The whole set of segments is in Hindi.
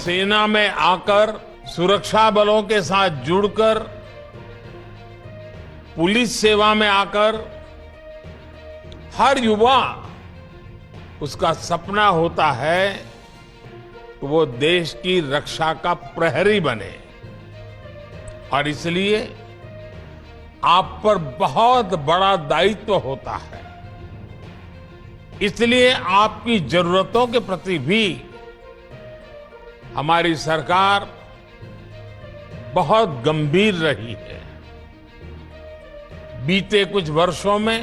सेना में आकर सुरक्षा बलों के साथ जुड़कर पुलिस सेवा में आकर हर युवा उसका सपना होता है कि वो देश की रक्षा का प्रहरी बने। और इसलिए आप पर बहुत बड़ा दायित्व होता है। इसलिए आपकी जरूरतों के प्रति भी हमारी सरकार बहुत गंभीर रही है। बीते कुछ वर्षों में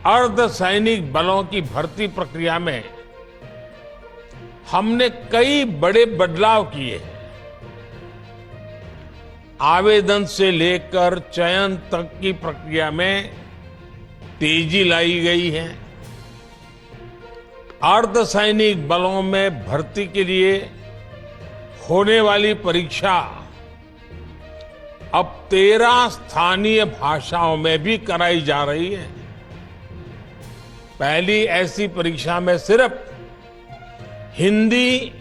अर्धसैनिक बलों की भर्ती प्रक्रिया में हमने कई बड़े बदलाव किए हैं। आवेदन से लेकर चयन तक की प्रक्रिया में तेजी लाई गई है। अर्धसैनिक बलों में भर्ती के लिए होने वाली परीक्षा अब 13 स्थानीय भाषाओं में भी कराई जा रही है। पहली ऐसी परीक्षा में सिर्फ हिंदी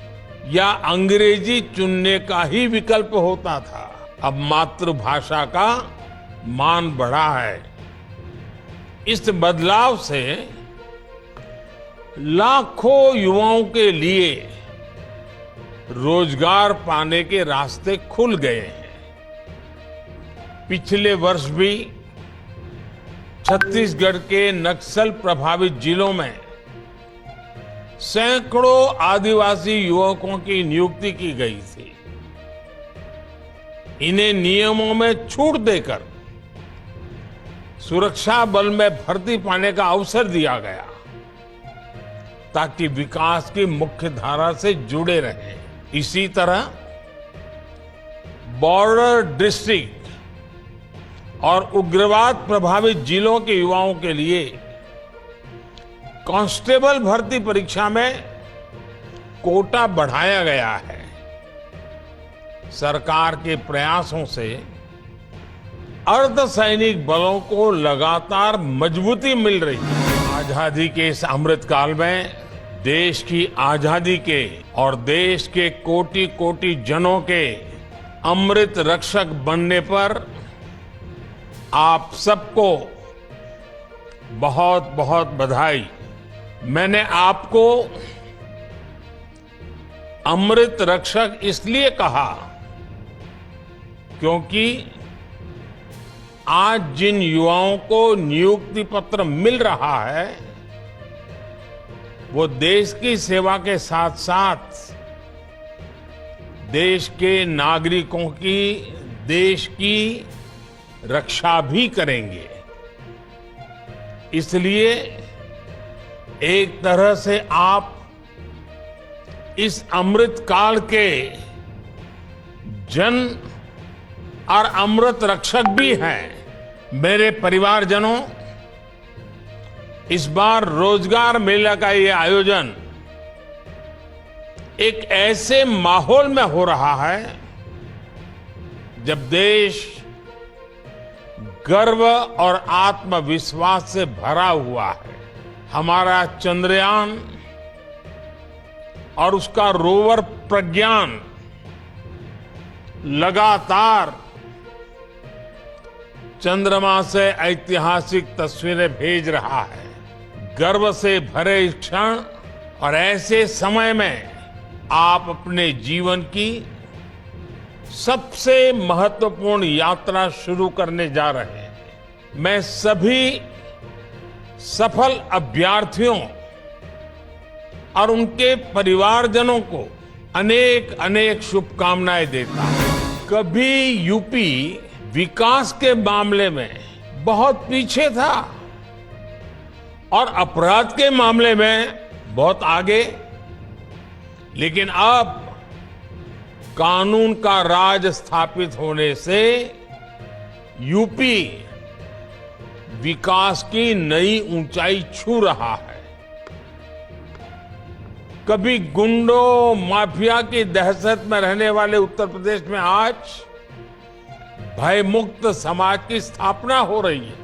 या अंग्रेजी चुनने का ही विकल्प होता था। अब मातृभाषा का मान बढ़ा है। इस बदलाव से लाखों युवाओं के लिए रोजगार पाने के रास्ते खुल गए हैं। पिछले वर्ष भी छत्तीसगढ़ के नक्सल प्रभावित जिलों में सैकड़ों आदिवासी युवकों की नियुक्ति की गई थी। इन्हें नियमों में छूट देकर सुरक्षा बल में भर्ती पाने का अवसर दिया गया ताकि विकास की मुख्य धारा से जुड़े रहें। इसी तरह बॉर्डर डिस्ट्रिक्ट और उग्रवाद प्रभावित जिलों के युवाओं के लिए कांस्टेबल भर्ती परीक्षा में कोटा बढ़ाया गया है। सरकार के प्रयासों से अर्धसैनिक बलों को लगातार मजबूती मिल रही है। आजादी के इस अमृतकाल में देश की आजादी के और देश के कोटि कोटि जनों के अमृत रक्षक बनने पर आप सबको बहुत बहुत बधाई। मैंने आपको अमृत रक्षक इसलिए कहा क्योंकि आज जिन युवाओं को नियुक्ति पत्र मिल रहा है वो देश की सेवा के साथ साथ देश के नागरिकों की, देश की रक्षा भी करेंगे। इसलिए एक तरह से आप इस अमृत काल के जन और अमृत रक्षक भी हैं। मेरे परिवारजनों, इस बार रोजगार मेला का ये आयोजन एक ऐसे माहौल में हो रहा है जब देश गर्व और आत्मविश्वास से भरा हुआ है। हमारा चंद्रयान और उसका रोवर प्रज्ञान लगातार चंद्रमा से ऐतिहासिक तस्वीरें भेज रहा है। गर्व से भरे इस क्षण और ऐसे समय में आप अपने जीवन की सबसे महत्वपूर्ण यात्रा शुरू करने जा रहे हैं। मैं सभी सफल अभ्यर्थियों और उनके परिवारजनों को अनेक अनेक शुभकामनाएं देता हूं। कभी यूपी विकास के मामले में बहुत पीछे था और अपराध के मामले में बहुत आगे, लेकिन अब कानून का राज स्थापित होने से यूपी विकास की नई ऊंचाई छू रहा है। कभी गुंडों माफिया की दहशत में रहने वाले उत्तर प्रदेश में आज भयमुक्त समाज की स्थापना हो रही है।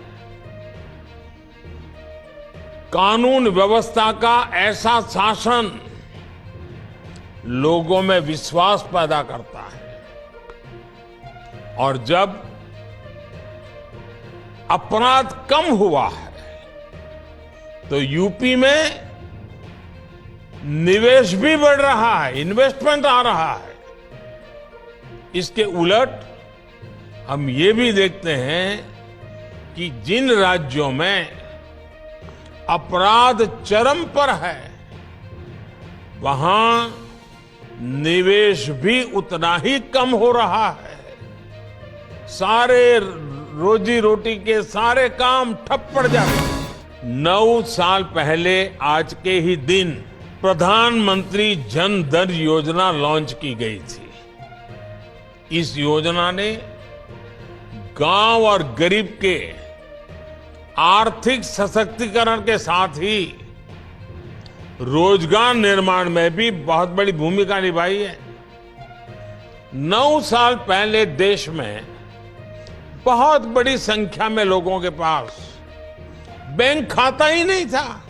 कानून व्यवस्था का ऐसा शासन लोगों में विश्वास पैदा करता है। और जब अपराध कम हुआ है तो यूपी में निवेश भी बढ़ रहा है, इन्वेस्टमेंट आ रहा है। इसके उलट हम ये भी देखते हैं कि जिन राज्यों में अपराध चरम पर है वहां निवेश भी उतना ही कम हो रहा है। सारे रोजी रोटी के सारे काम ठप पड़ जाते हैं। 9 साल पहले आज के ही दिन प्रधानमंत्री जन धन योजना लॉन्च की गई थी। इस योजना ने गांव और गरीब के आर्थिक सशक्तिकरण के साथ ही रोजगार निर्माण में भी बहुत बड़ी भूमिका निभाई है। 9 साल पहले देश में बहुत बड़ी संख्या में लोगों के पास बैंक खाता ही नहीं था।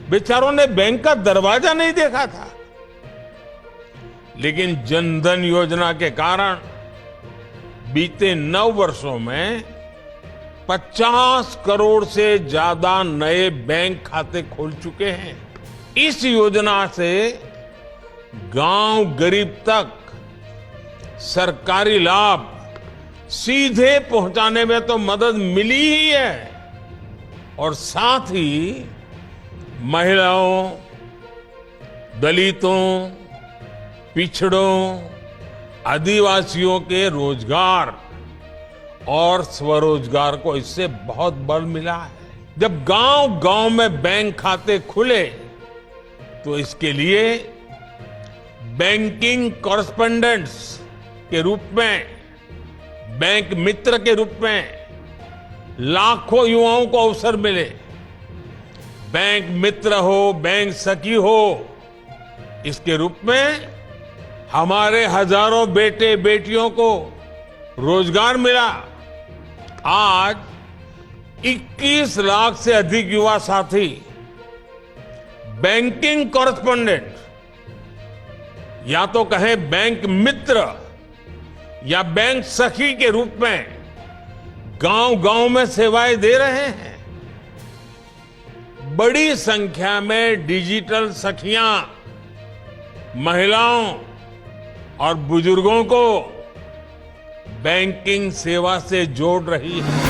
बेचारों ने बैंक का दरवाजा नहीं देखा था। लेकिन जनधन योजना के कारण बीते 9 वर्षों में 50 करोड़ से ज्यादा नए बैंक खाते खुल चुके हैं। इस योजना से गांव गरीब तक सरकारी लाभ सीधे पहुंचाने में तो मदद मिली ही है और साथ ही महिलाओं, दलितों, पिछड़ों, आदिवासियों के रोजगार और स्वरोजगार को इससे बहुत बल मिला है। जब गांव-गांव में बैंक खाते खुले तो इसके लिए बैंकिंग कॉरेस्पोंडेंट्स के रूप में, बैंक मित्र के रूप में लाखों युवाओं को अवसर मिले। बैंक मित्र हो, बैंक सखी हो, इसके रूप में हमारे हजारों बेटे बेटियों को रोजगार मिला। आज 21 लाख से अधिक युवा साथी बैंकिंग कॉरेस्पोंडेंट या तो कहें बैंक मित्र या बैंक सखी के रूप में गांव-गांव में सेवाएं दे रहे हैं। बड़ी संख्या में डिजिटल सखियां महिलाओं और बुजुर्गों को बैंकिंग सेवा से जोड़ रही है।